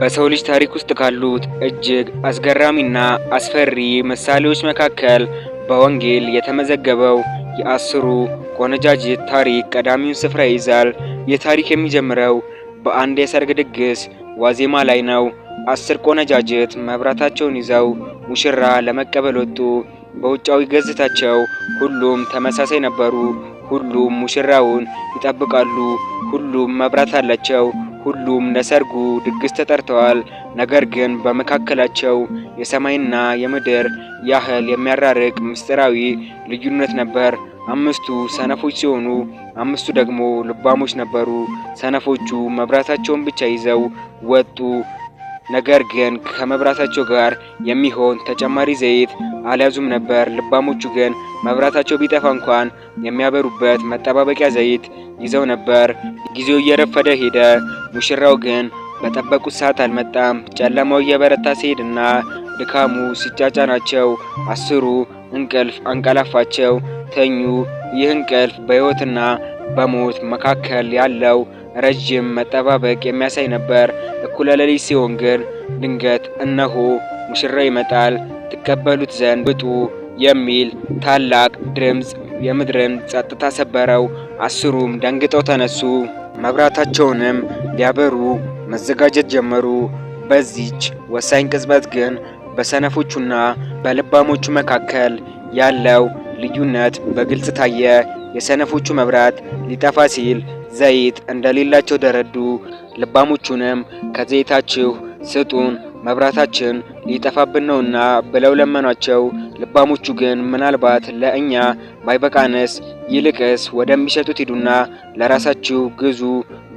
በሰው ልጅ ታሪክ ውስጥ ካሉት እጅግ አስገራሚና አስፈሪ ምሳሌዎች መካከል በወንጌል የተመዘገበው የአስሩ ቆነጃጅት ታሪክ ቀዳሚውን ስፍራ ይይዛል። ይህ ታሪክ የሚጀምረው በአንድ የሰርግ ድግስ ዋዜማ ላይ ነው። 10 ቆነጃጅት መብራታቸውን ይዘው ሙሽራ ለመቀበል ወጡ። በውጫዊ ገጽታቸው ሁሉም ተመሳሳይ ነበሩ። ሁሉም ሙሽራውን ይጠብቃሉ። ሁሉም መብራት አላቸው። ሁሉም ለሰርጉ ድግስ ተጠርተዋል። ነገር ግን በመካከላቸው የሰማይና የምድር ያህል የሚያራርቅ ምስጢራዊ ልዩነት ነበር። 5ቱ ሰነፎች ሲሆኑ 5ቱ ደግሞ ልባሞች ነበሩ። ሰነፎቹ መብራታቸውን ብቻ ይዘው ወጡ። ነገር ግን ከመብራታቸው ጋር የሚሆን ተጨማሪ ዘይት አልያዙም ነበር። ልባሞቹ ግን መብራታቸው ቢጠፋ እንኳን የሚያበሩበት መጠባበቂያ ዘይት ይዘው ነበር። ጊዜው እየረፈደ ሄደ። ሙሽራው ግን በጠበቁት ሰዓት አልመጣም። ጨለማው እየበረታ ሲሄድና ድካሙ ሲጫጫናቸው 10ሩ እንቅልፍ አንቀላፋቸው፣ ተኙ። ይህ እንቅልፍ በሕይወትና በሞት መካከል ያለው ረጅም መጠባበቅ የሚያሳይ ነበር። እኩለ ሌሊት ሲሆን ግን ድንገት እነሆ ሙሽራው ይመጣል፣ ትቀበሉት ዘንድ ውጡ የሚል ታላቅ ድምፅ የምድርን ጸጥታ ሰበረው። 10ሩም ደንግጠው ተነሱ። መብራታቸውንም ሊያበሩ መዘጋጀት ጀመሩ። በዚች ወሳኝ ቅጽበት ግን በሰነፎቹና በልባሞቹ መካከል ያለው ልዩነት በግልጽ ታየ። የሰነፎቹ መብራት ሊጠፋ ሲል ዘይት እንደሌላቸው ተረዱ። ልባሞቹንም ከዘይታችሁ ስጡን፣ መብራታችን ሊጠፋብን ነውና ብለው ለመኗቸው። ልባሞቹ ግን ምናልባት ለእኛ ባይበቃንስ ይልቅስ ወደሚሸጡት ሂዱና ለራሳችሁ ግዙ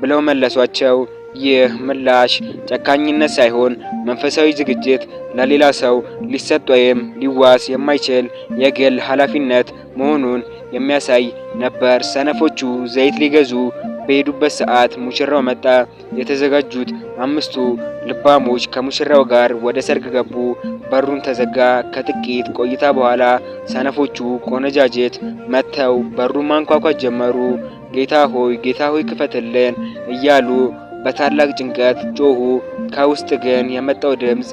ብለው መለሷቸው። ይህ ምላሽ ጨካኝነት ሳይሆን መንፈሳዊ ዝግጅት፣ ለሌላ ሰው ሊሰጥ ወይም ሊዋስ የማይችል የግል ኃላፊነት መሆኑን የሚያሳይ ነበር። ሰነፎቹ ዘይት ሊገዙ በሄዱበት ሰዓት ሙሽራው መጣ። የተዘጋጁት 5ቱ ልባሞች ከሙሽራው ጋር ወደ ሰርግ ገቡ። በሩን ተዘጋ። ከጥቂት ቆይታ በኋላ ሰነፎቹ ቆነጃጅት መጥተው በሩን ማንኳኳት ጀመሩ። ጌታ ሆይ ክፈትልን እያሉ በታላቅ ጭንቀት ጮሁ። ከውስጥ ግን የመጣው ድምፅ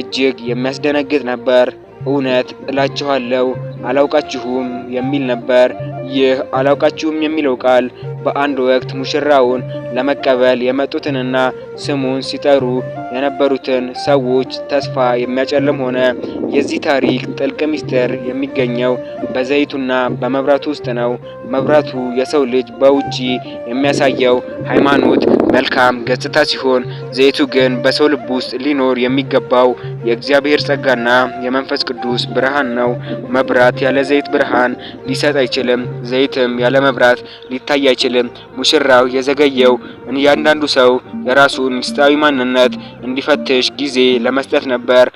እጅግ የሚያስደነግጥ ነበር። እውነት እላችኋለሁ አላውቃችሁም የሚል ነበር። ይህ አላውቃችሁም የሚለው ቃል በአንድ ወቅት ሙሽራውን ለመቀበል የመጡትንና ስሙን ሲጠሩ የነበሩትን ሰዎች ተስፋ የሚያጨልም ሆነ። የዚህ ታሪክ ጥልቅ ምስጢር የሚገኘው በዘይቱና በመብራቱ ውስጥ ነው። መብራቱ የሰው ልጅ በውጪ የሚያሳየው ሃይማኖት መልካም ገጽታ ሲሆን፣ ዘይቱ ግን በሰው ልብ ውስጥ ሊኖር የሚገባው የእግዚአብሔር ጸጋና የመንፈስ ቅዱስ ብርሃን ነው። መብራት ያለ ዘይት ብርሃን ሊሰጥ አይችልም። ዘይትም ያለ መብራት ሊታይ አይችልም። ሙሽራው የዘገየው እያንዳንዱ ሰው የራሱን ምስጢራዊ ማንነት እንዲፈትሽ ጊዜ ለመስጠት ነበር።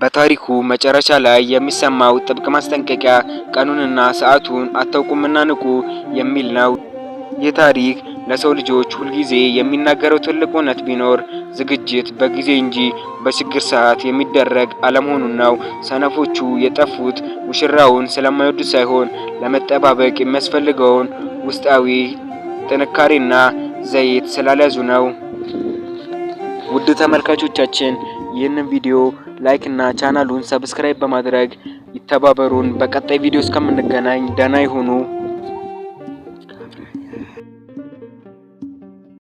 በታሪኩ መጨረሻ ላይ የሚሰማው ጥብቅ ማስጠንቀቂያ ቀኑንና ሰዓቱን አታውቁምና ንቁ የሚል ነው። ይህ ታሪክ ለሰው ልጆች ሁልጊዜ የሚናገረው ትልቅ እውነት ቢኖር ዝግጅት በጊዜ እንጂ በችግር ሰዓት የሚደረግ አለመሆኑን ነው። ሰነፎቹ የጠፉት ሙሽራውን ስለማይወዱት ሳይሆን ለመጠባበቅ የሚያስፈልገውን ውስጣዊ ጥንካሬና ዘይት ስላልያዙ ነው። ውድ ተመልካቾቻችን ይህንን ቪዲዮ ላይክ እና ቻናሉን ሰብስክራይብ በማድረግ ይተባበሩን። በቀጣይ ቪዲዮ እስከምንገናኝ ደህና ይሁኑ።